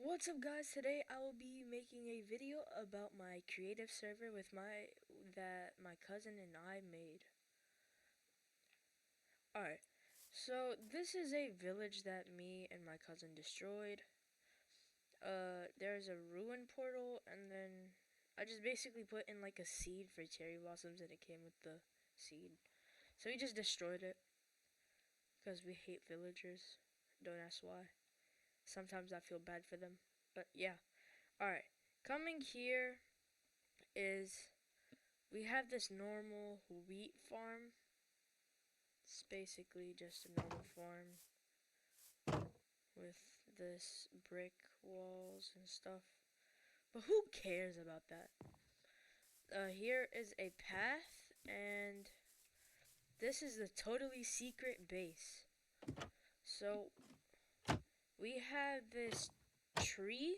What's up guys, today I will be making a video about my creative server that my cousin and I made. Alright, so this is a village that me and my cousin destroyed. There's a ruin portal, and then I just basically put in like a seed for cherry blossoms and it came with the seed. So we just destroyed it because we hate villagers. Don't ask why. Sometimes I feel bad for them, but yeah. Alright, coming here is we have this normal wheat farm. It's basically just a normal farm with this brick walls and stuff. But who cares about that? Here is a path, and this is the totally secret base. So we have this tree.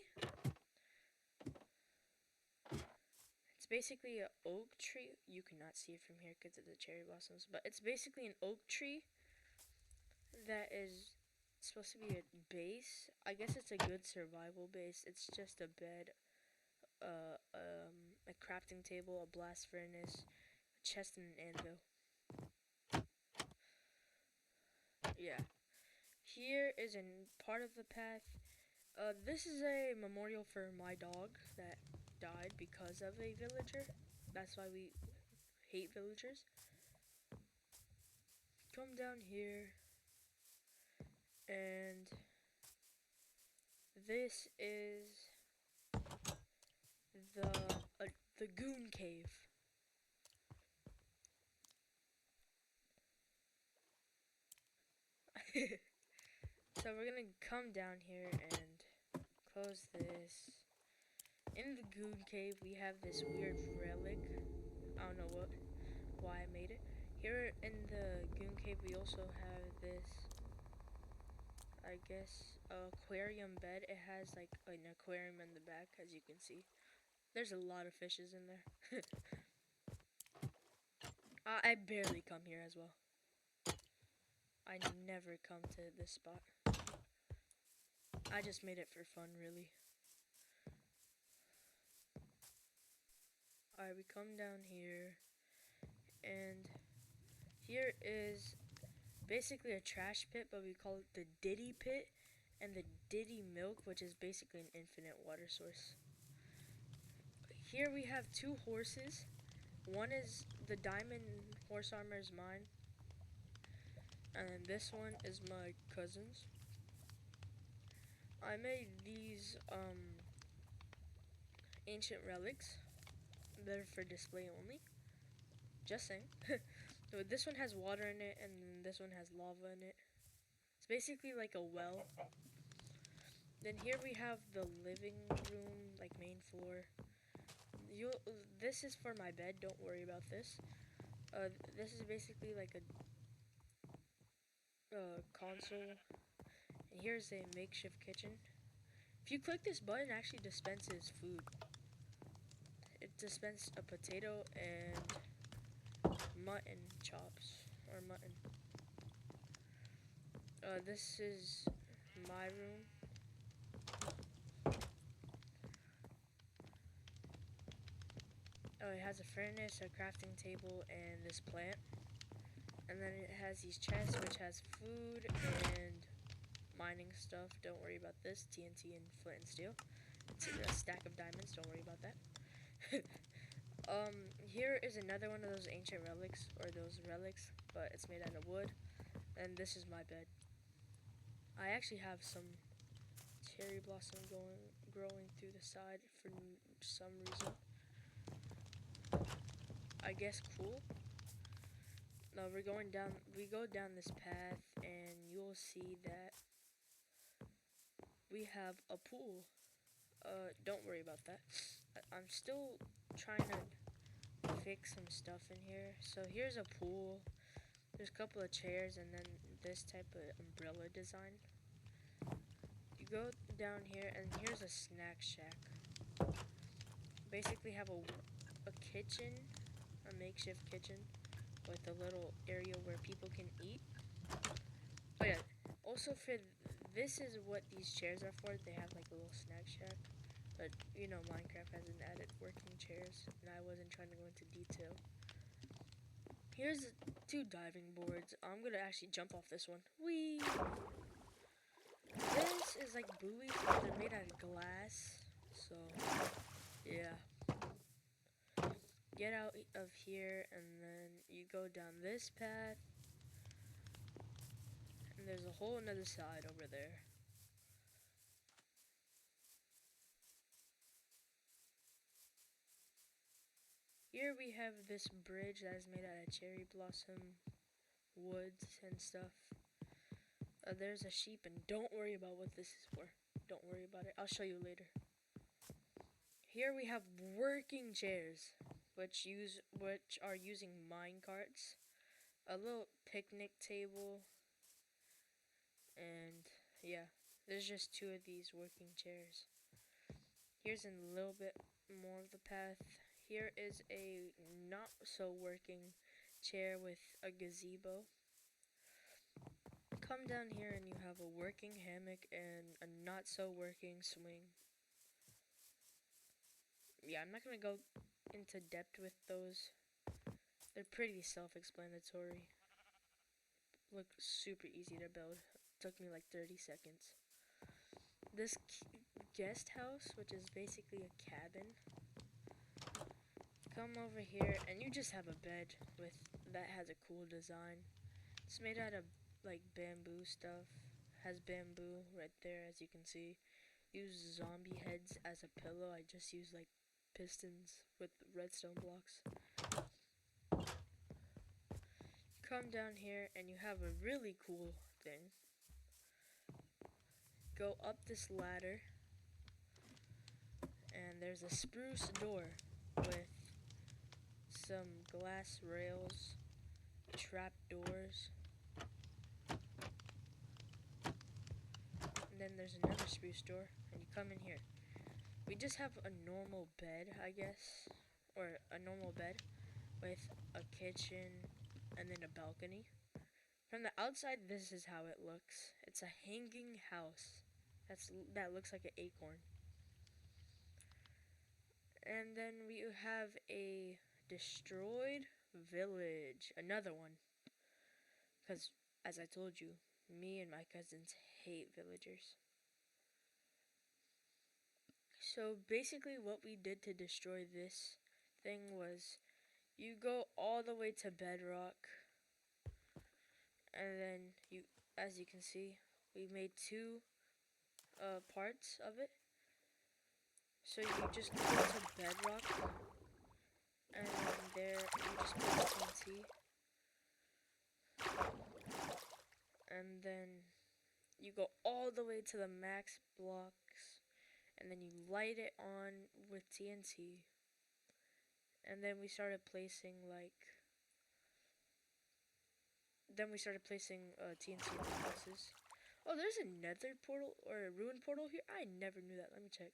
It's basically an oak tree. You cannot see it from here because of the cherry blossoms, but it's basically an oak tree that is supposed to be a base. I guess it's a good survival base. It's just a bed, a crafting table, a blast furnace, a chest, and an anvil. Yeah. Here is a part of the path. This is a memorial for my dog that died because of a villager. That's why we hate villagers. Come down here, and this is the goon cave. So we're gonna come down here and close this. In the goon cave, we have this weird relic. I don't know why I made it. Here in the goon cave, we also have this, I guess, aquarium bed. It has like an aquarium in the back, as you can see. There's a lot of fishes in there. I barely come here as well. I never come to this spot. I just made it for fun, really. Alright, we come down here, and here is basically a trash pit, but we call it the Diddy pit, and the Diddy milk, which is basically an infinite water source. Here we have two horses. One is the diamond horse armor is mine, and this one is my cousin's. I made these ancient relics. They're for display only. Just saying. This one has water in it, and this one has lava in it. It's basically like a well. Then here we have the living room, like main floor. This is for my bed. Don't worry about this. This is basically like a console. And here's a makeshift kitchen. If you click this button, it actually dispenses food. It dispenses a potato and mutton chops, or mutton. This is my room. It has a furnace, a crafting table, and this plant. And then it has these chests, which has food and mining stuff. Don't worry about this. TNT and flint and steel. It's a stack of diamonds. Don't worry about that. Here is another one of those ancient relics, or those relics, but it's made out of wood. And this is my bed. I actually have some cherry blossom growing through the side for some reason. I guess cool. No, we go down this path, and you'll see that we have a pool. Don't worry about that. I'm still trying to fix some stuff in here. So here's a pool. There's a couple of chairs, and then this type of umbrella design. You go down here, and here's a snack shack. Basically have a kitchen, a makeshift kitchen, with a little area where people can eat. Oh yeah, also for this is what these chairs are for. They have like a little snack shack. But, you know, Minecraft hasn't added working chairs, and I wasn't trying to go into detail. Here's 2 diving boards. I'm gonna actually jump off this one. Whee! This is like buoys, but they're made out of glass. So, yeah. Get out of here, and then you go down this path. And there's a whole another side over there. Here we have this bridge that is made out of cherry blossom woods and stuff. There's a sheep, and don't worry about what this is for. Don't worry about it. I'll show you later. Here we have working chairs, which are using mine carts. A little picnic table, and yeah, there's just 2 of these working chairs. Here's a little bit more of the path. Here is a not so working chair with a gazebo. Come down here and you have a working hammock and a not so working swing. Yeah, I'm not gonna go into depth with those. They're pretty self-explanatory. Look super easy to build. Took me like 30 seconds. This guest house, which is basically a cabin. Come over here and you just have a bed with that has a cool design. It's made out of like bamboo stuff. Has bamboo right there, as you can see. Use zombie heads as a pillow. I just use like pistons with redstone blocks. Come down here and you have a really cool thing. Go up this ladder and there's a spruce door with some glass rails, trap doors, and then there's another spruce door, and you come in here. We just have a normal bed, I guess, or a normal bed with a kitchen and then a balcony. From the outside, this is how it looks. It's a hanging house. That looks like an acorn. And then we have a destroyed village. Another one. Because, as I told you, me and my cousins hate villagers. So basically what we did to destroy this thing was you go all the way to bedrock. And then as you can see, we made 2 parts of it. So you just go to bedrock, and there you just put TNT, and then you go all the way to the max blocks, and then you light it on with TNT, and then we started placing TNT in the houses. Oh, there's a nether portal or a ruin portal here. I never knew that. Let me check.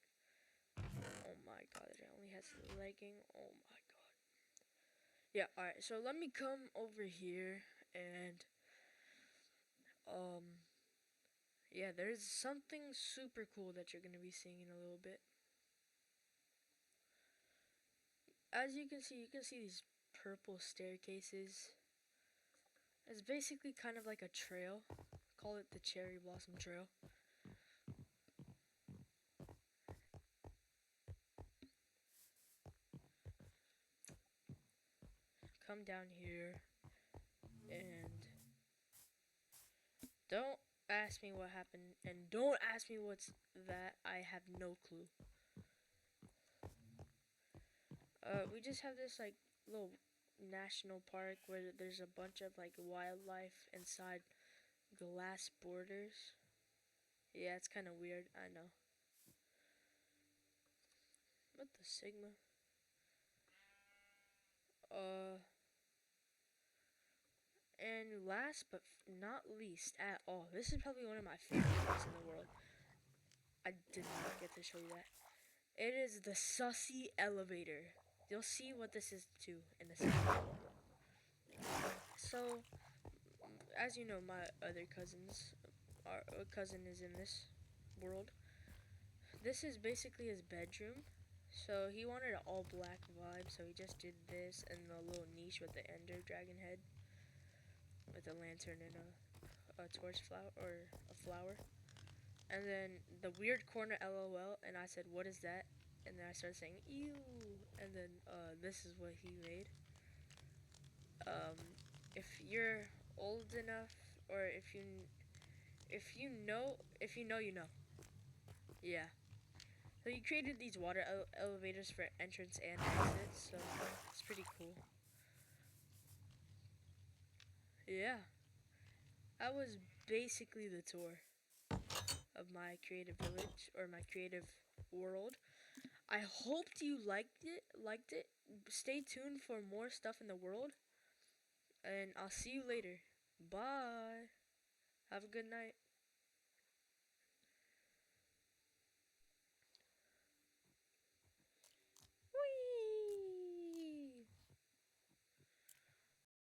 Oh my god, it only has legging. Oh my god. Yeah, alright, so let me come over here and yeah, there's something super cool that you're gonna be seeing in a little bit. As you can see these purple staircases. It's basically kind of like a trail. Call it the Cherry Blossom Trail. Come down here and don't ask me what happened and don't ask me what's that. I have no clue. We just have this like little national park where there's a bunch of like wildlife inside glass borders. Yeah, it's kind of weird, I know. What the Sigma? And last but not least at all, this is probably one of my favorite things in the world. I did not get to show you that. It is the Sussy elevator. You'll see what this is too in a second. So, as you know, my other cousins, our cousin is in this world. This is basically his bedroom. So he wanted an all black vibe, so he just did this and the little niche with the ender dragon head with a lantern and a torch flower or a flower. And then the weird corner LOL, and I said, "What is that?" And then I started saying, "Ew." And then this is what he made. If you're old enough, or if you know, you know. Yeah. So he created these water elevators for entrance and exits, so it's pretty cool. Yeah, that was basically the tour of my creative village or my creative world. I hoped you liked it. Liked it. Stay tuned for more stuff in the world, and I'll see you later. Bye. Have a good night.